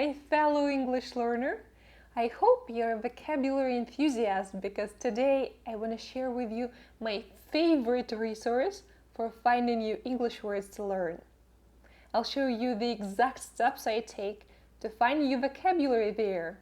my fellow English learner. I hope you're a vocabulary enthusiast because today I want to share with you my favorite resource for finding new English words to learn. I'll show you the exact steps I take to find new vocabulary there.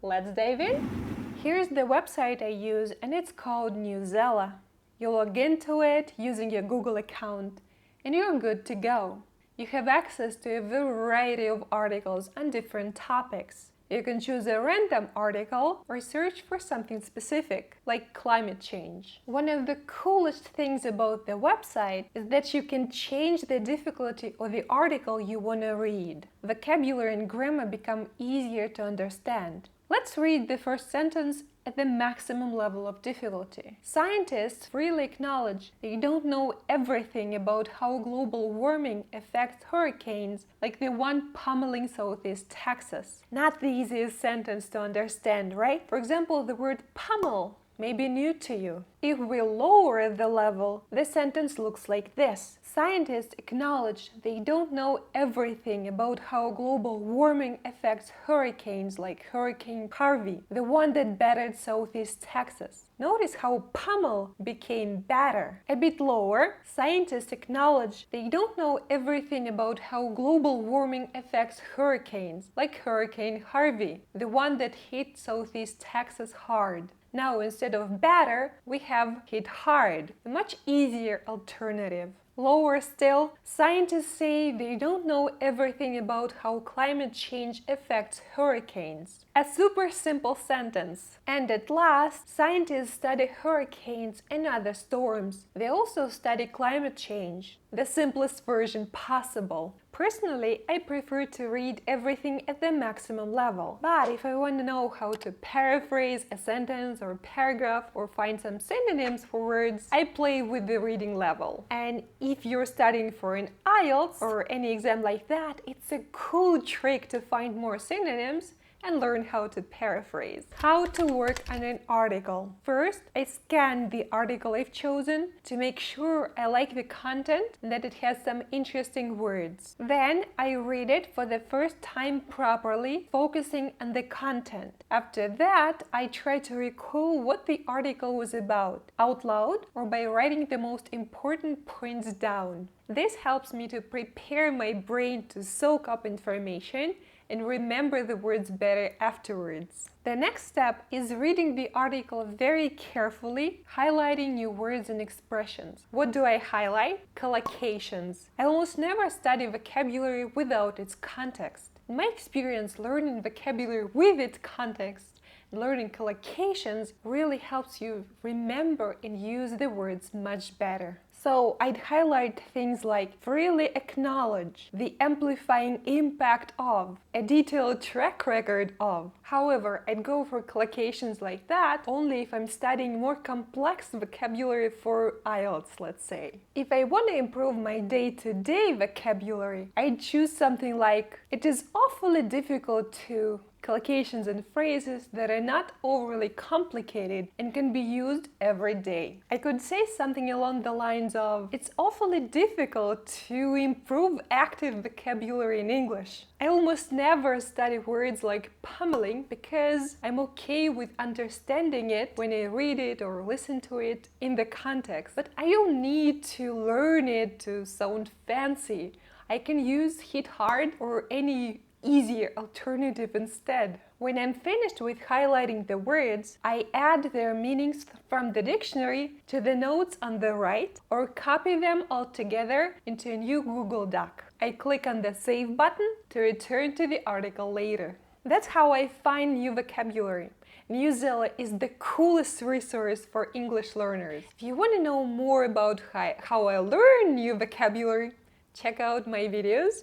Let's dive in. Here's the website I use and it's called Newsela. You log into it using your Google account and you're good to go. You have access to a variety of articles on different topics. You can choose a random article or search for something specific, like climate change. One of the coolest things about the website is that you can change the difficulty of the article you want to read. Vocabulary and grammar become easier to understand. Let's read the first sentence at the maximum level of difficulty. Scientists freely acknowledge they don't know everything about how global warming affects hurricanes like the one pummeling southeast Texas. Not the easiest sentence to understand, right? For example, the word pummel may be new to you. If we lower the level, the sentence looks like this. Scientists acknowledge they don't know everything about how global warming affects hurricanes like Hurricane Harvey, the one that battered southeast Texas. Notice how pummel became batter. A bit lower, scientists acknowledge they don't know everything about how global warming affects hurricanes like Hurricane Harvey, the one that hit southeast Texas hard. Now, instead of batter, we have hit hard, a much easier alternative. Lower still, scientists say they don't know everything about how climate change affects hurricanes. A super simple sentence. And at last, scientists study hurricanes and other storms. They also study climate change. The simplest version possible. Personally, I prefer to read everything at the maximum level. But if I want to know how to paraphrase a sentence or paragraph or find some synonyms for words, I play with the reading level. And if you're studying for an IELTS or any exam like that, it's a cool trick to find more synonyms and learn how to paraphrase. How to work on an article. First, I scan the article I've chosen to make sure I like the content and that it has some interesting words. Then I read it for the first time properly, focusing on the content. After that, I try to recall what the article was about, out loud or by writing the most important points down. This helps me to prepare my brain to soak up information and remember the words better afterwards. The next step is reading the article very carefully, highlighting new words and expressions. What do I highlight? Collocations. I almost never study vocabulary without its context. In my experience, learning vocabulary with its context, learning collocations really helps you remember and use the words much better. So I'd highlight things like freely acknowledge, the amplifying impact of, a detailed track record of. However, I'd go for collocations like that only if I'm studying more complex vocabulary for IELTS, let's say. If I want to improve my day-to-day vocabulary, I'd choose something like, it is awfully difficult to. Collocations and phrases that are not overly complicated and can be used every day. I could say something along the lines of, it's awfully difficult to improve active vocabulary in English. I almost never study words like pummeling because I'm okay with understanding it when I read it or listen to it in the context. But I don't need to learn it to sound fancy. I can use hit hard or any easier alternative instead. When I'm finished with highlighting the words, I add their meanings from the dictionary to the notes on the right or copy them all together into a new Google Doc. I click on the Save button to return to the article later. That's how I find new vocabulary. Newsela is the coolest resource for English learners. If you want to know more about how I learn new vocabulary, check out my videos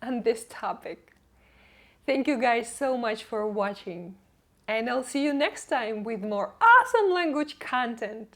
on this topic. Thank you guys so much for watching, and I'll see you next time with more awesome language content.